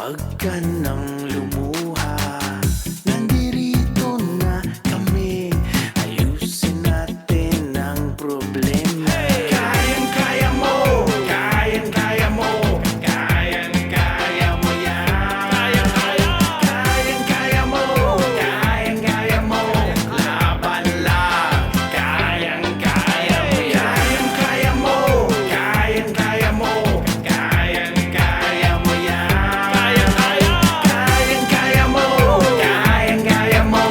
Huwag ka nang lumuha, nandirito na kami. Ayusin natin ang problema. Kayang-kaya mo, kayang-kaya mo, kayang-kaya mo yan. Kayang-kaya mo, kayang-kaya mo, laban lang. Kayang-kaya mo yan. Kayang-kaya mo, kayang-kaya mo, kayang-kaya mo yan. Kayang-kaya mo, kayang-kaya mo,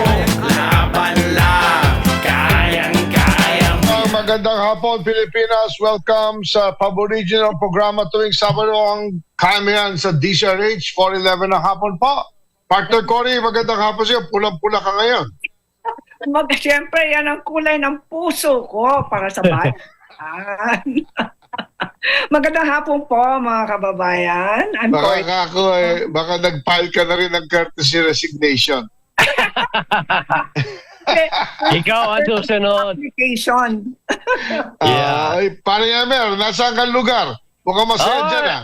laban lang. Kayang-kaya mo. Magandang hapon, Pilipinas. Welcome sa pab-original programa tuwing Sabado ang kamihan sa DCRH 411 ng hapon po. Partner Cory, magandang hapon siya. Pulang-pula ka ngayon. Siyempre, yan ang kulay ng puso ko para sa bayan. Magandang hapon po, mga kababayan. I'm Baka Cory. nga ako baka nag-file ka na rin ng courtesy resignation. Ikaw ang susunod. Application. Yeah. Ay, pare Emer, nasaan kang lugar? Mukhang masaya Ay. dyan ah.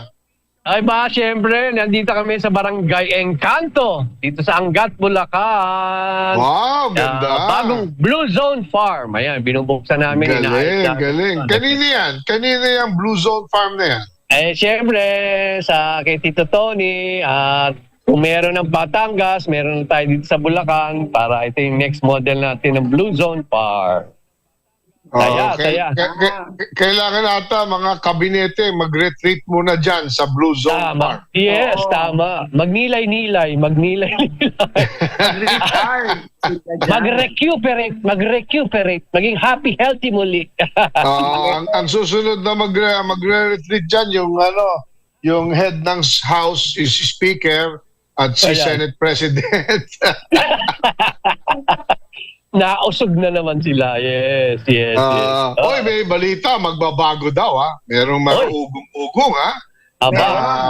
Ay ba, siyempre, nandito kami sa Barangay Encanto, dito sa Angat, Bulacan. Wow, ganda. Bagong Blue Zone Farm. Ayan, binubuksan namin. Galing, galing. Kanina yan? Kanina yung Blue Zone Farm na yan? Eh, siyempre, sa kay Tito Tony, at kung meron ng Batangas, meron tayo dito sa Bulacan para ito yung next model natin ng Blue Zone Farm. Saya, saya. Kailangan ata mga kabinete mag-retreat muna dyan sa Blue Zone Tama. Park. Yes, Oo. tama. Magnilay-nilay. Retard. Mag-recuperate. Maging happy, healthy muli. Ang susunod na magre-retreat dyan, yung head ng House is Speaker at si Ayan. Senate President. Nausog na naman sila. Yes. Oy, may balita, magbabago daw ha. Merong mag-ugong-ugong ha.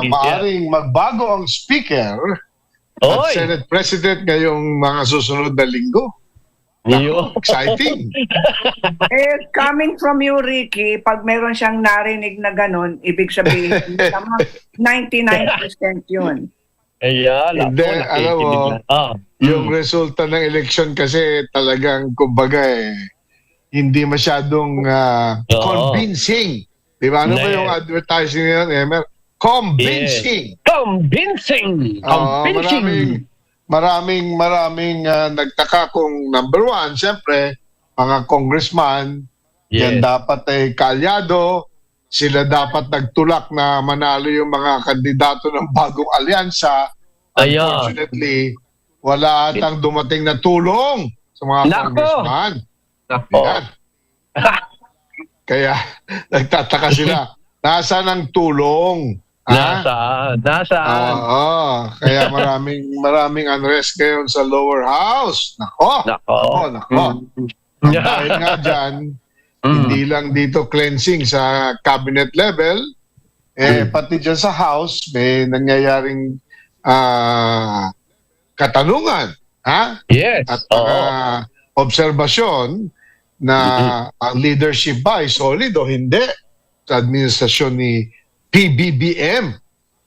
Maaring magbago ang Speaker at Oy! Senate President ngayong mga susunod na linggo. Yo. Exciting. Coming from you, Ricky, pag meron siyang narinig na ganon, ibig sabihin, tama, 99% yun. Ayan. Hindi, alam mo, yung Mm. resulta ng eleksyon kasi talagang, kumbaga hindi masyadong Oo. convincing. Di ba? Ano ba Yes. yung advertising nila, Emer? Convincing. Convincing. Maraming nagtaka kung number one, siyempre, mga congressman, yan Yes. dapat ay kaalyado, sila dapat nagtulak na manalo yung mga kandidato ng bagong alyansa. Ayan. Unfortunately, wala atang dumating na tulong sa mga Nako. congressman. Nako. Yan. Kaya nagtataka sila, nasaan ang tulong? Nasaan? Oo. Kaya maraming unrest ngayon sa lower house. Nako. Nako. Dahil nga dyan, hindi lang dito cleansing sa cabinet level, pati dyan sa house, may nangyayaring katanungan. Ha? Yes. At Oo. obserbasyon na ang leadership ba ay solid o hindi sa administrasyon ni PBBM.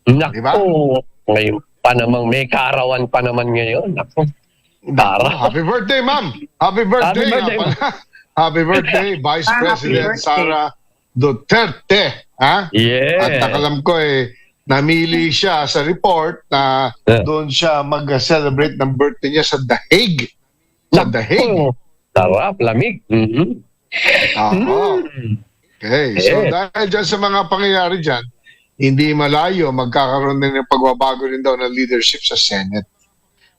Nako. Diba? Ngayon pa namang may kaarawan pa naman ngayon. Nako. Tara. Happy birthday, ma'am! Happy birthday! Happy birthday, nga pala. Happy birthday, Vice Happy President birthday. Sara Duterte. Ha? Yes. At nakalam ko namili siya sa report na doon siya mag-celebrate ng birthday niya sa The Hague. Sa The Hague. Sarap, lamig. Mhm. Oo. Okay. So dahil dyan sa mga pangyayari dyan, hindi malayo, magkakaroon din ng pagbabago rin daw ng leadership sa Senate.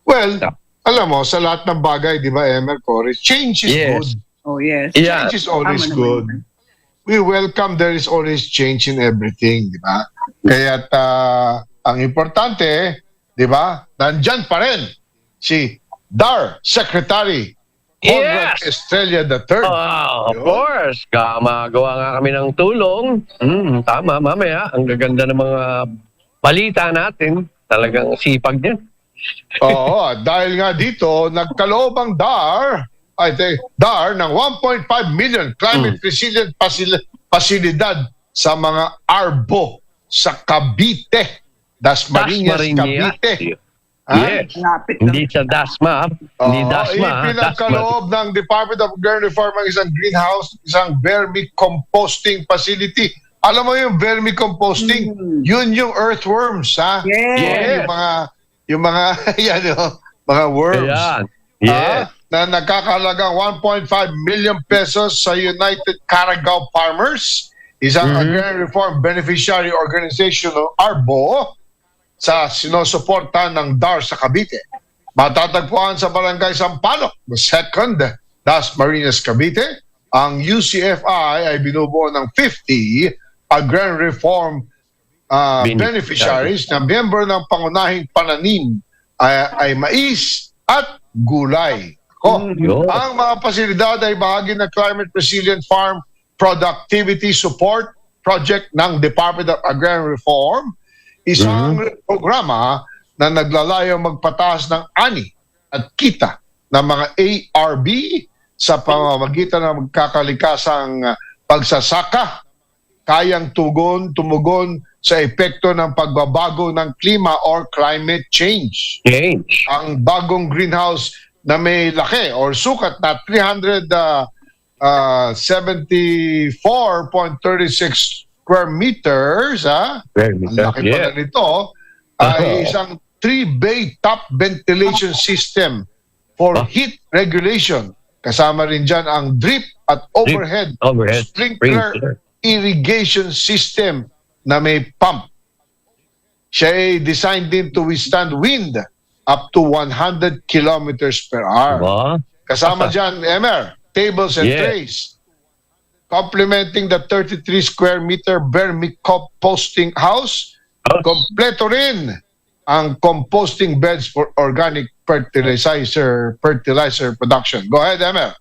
Well, alam mo, sa lahat ng bagay, di ba, Emer, Cory, change is Yes. good. Oh, yes. Yeah. Change is always Tama good. naman. We welcome there is always change in everything, di ba? Kaya ang importante, di ba, nandyan pa rin si DAR Secretary Conrad Yes. Estrella III. Of course. Magawa nga kami ng tulong. Tama, mamaya. Ang gaganda ng mga balita natin. Talagang sipag din. Oo, dahil nga dito, nagkaloob ang DAR ng 1.5 million climate resilient pasilidad sa mga ARBO sa Cavite. Dasmariñas, Dasmariñas. Cavite. Ah? Yes. Lapit lang. Hindi sa DASMA. Hindi Oo, DASMA. ipinagkaloob ng Department of Agrarian Reform ang isang greenhouse, isang vermicomposting facility. Alam mo yung vermicomposting? Yun yung earthworms, ha? Yes. Yung mga yan, mga worms. Ayan. Yes. Na nagkakalagang 1.5 million pesos sa United Caragao Farmers, isang agrarian reform beneficiary organization o ARBO, sa sinusuporta ng DAR sa Cavite. Matatagpuan sa Barangay Sampaloc, the second, Dasmariñas, Cavite. Ang UCFI ay binubuo ng 50 agrarian reform beneficiaries na miyembro ng pangunahing pananim ay mais at gulay. Ang mga pasilidad ay bahagi ng Climate Resilient Farm Productivity Support Project ng Department of Agrarian Reform, isang programa na naglalayong magpataas ng ani at kita ng mga ARB sa pamamagitan ng magkakalikasang pagsasaka, kayang tumugon sa epekto ng pagbabago ng klima or climate change. Ang bagong greenhouse na may laki or sukat na 374.36 square meters, ang laki pala nito, ay isang 3-bay top ventilation system for heat regulation. Kasama rin dyan ang drip at overhead sprinkler irrigation system na may pump. Siya ay designed din to withstand wind up to 100 kilometers per hour. Kasama dyan, Emer, tables and trays. Complementing the 33 square meter vermicomposting house, kompleto rin ang composting beds for organic fertilizer production. Go ahead, Emel.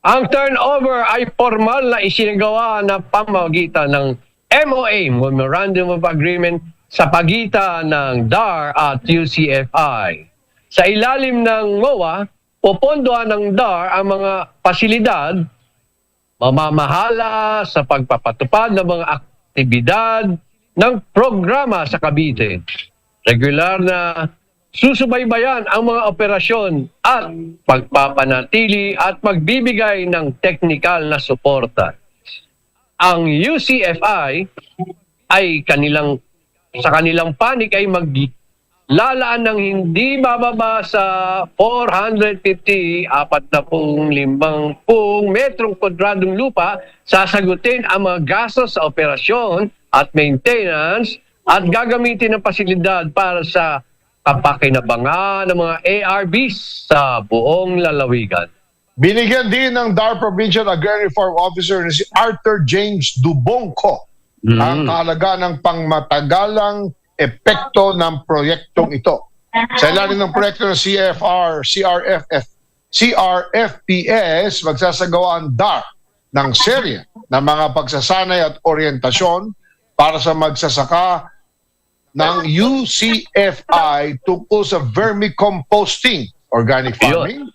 Ang turnover ay formal na isinagawa na pamamagitan ng MOA, Memorandum of Agreement, sa pagitan ng DAR at UCFI. Sa ilalim ng MOA, popondohan ng DAR ang mga pasilidad, mamamahala sa pagpapatupad ng mga aktibidad ng programa sa Cavite. Regular na susubaybayan ang mga operasyon at pagpapanatili at magbibigay ng teknikal na suporta. Ang UCFI ay sa kanilang panig ay maglalaan ng hindi bababa sa 450 metrong kwadradong lupa, sasagutin ang mga gastos sa operasyon at maintenance at gagamitin ng pasilidad para sa kapakinabangan ng mga ARBs sa buong lalawigan. Binigyan din ng DAR Provincial Agrarian Reform Officer na si Arthur James Dubongco ang kahalagaan ng pangmatagalang epekto ng proyektong ito. Sa ilalim ng proyekto ng CRFPS, magsasagawa ang DAR ng serye ng mga pagsasanay at orientasyon para sa magsasaka ng UCFI tungkol sa vermicomposting, organic farming,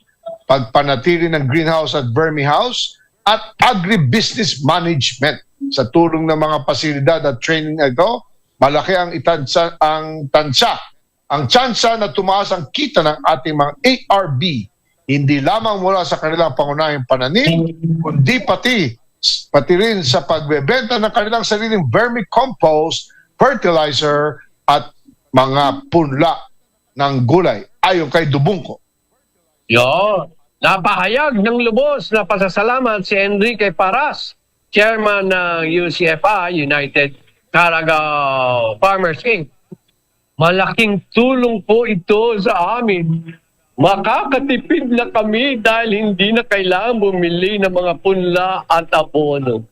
pagpanatili ng greenhouse at vermihouse, at agribusiness management. Sa tulong ng mga pasilidad at training na ito, malaki ang tsansa na tumaas ang kita ng ating mga ARB, hindi lamang mula sa kanilang pangunahing pananim, kundi pati rin sa pagbebenta ng kanilang sariling vermicompost, fertilizer, at mga punla ng gulay, ayon kay Dubongco. Napahayag ng lubos na pasasalamat si Enrique Paras, Chairman ng UCFI, United Caragao Farmers Inc. Malaking tulong po ito sa amin. Makakatipid na kami dahil hindi na kailangan bumili ng mga punla at abono.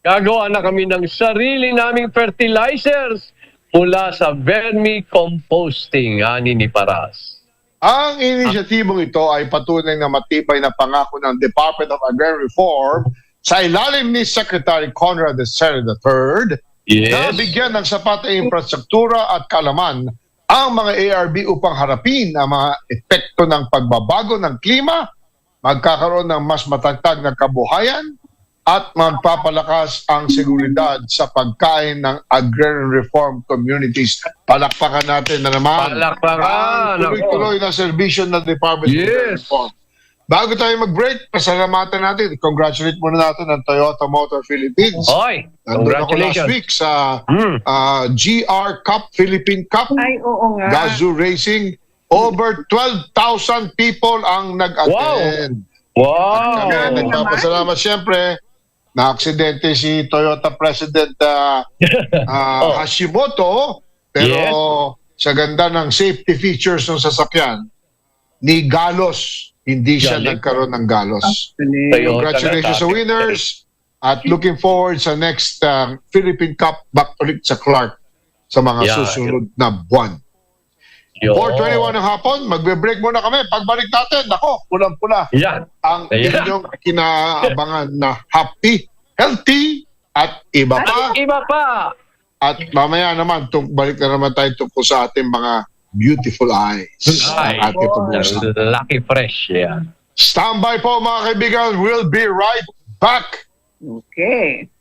Gagawa na kami ng sarili naming fertilizers mula sa vermicomposting, ani ni Paras. Ang inisyatibong ito ay patunay na matibay na pangako ng Department of Agrarian Reform sa ilalim ni Secretary Conrad Serra III na bigyan ng sapat na infrastruktura at kalaman ang mga ARB upang harapin ang mga epekto ng pagbabago ng klima, magkakaroon ng mas matatag na kabuhayan, at magpapalakas ang seguridad sa pagkain ng agrarian reform communities. Palakpakan natin na naman Palakpakan, ang tuloy-tuloy na serbisyo ng Department of Agrarian Yes. Reform. Bago tayo mag-break, pasalamatan natin. Congratulate muna natin ang Toyota Motor Philippines. Oy, Nandun ako last congratulations. week sa Mm. GR Cup, Philippine Cup, Ay, oo nga. Gazoo Racing. Over 12,000 people ang nag-attend. Wow. Kami Grabe nagpapasalamat siyempre. Na-aksidente si Toyota President Oh. Hashimoto, pero sa ganda ng safety features ng sasakyan, ni galos, hindi siya Galing. nagkaroon ng galos. Toyota Congratulations na sa dati. winners at looking forward sa next Philippine Cup back ulit sa Clark sa mga Yeah. susunod na buwan. Yo. 4:21 ng hapon, magbe-break muna kami. Pagbalik natin, nako, pulang-pula Yan. ang Ayan. inyong kinaabangan na happy, healthy, at iba pa. Iba pa. At mamaya naman, balik na naman tayo tungkol sa ating mga beautiful eyes. Ay, Ang ating pag-uusap. Lucky Fresh. Yeah. Standby po mga kaibigan, we'll be right back. Okay.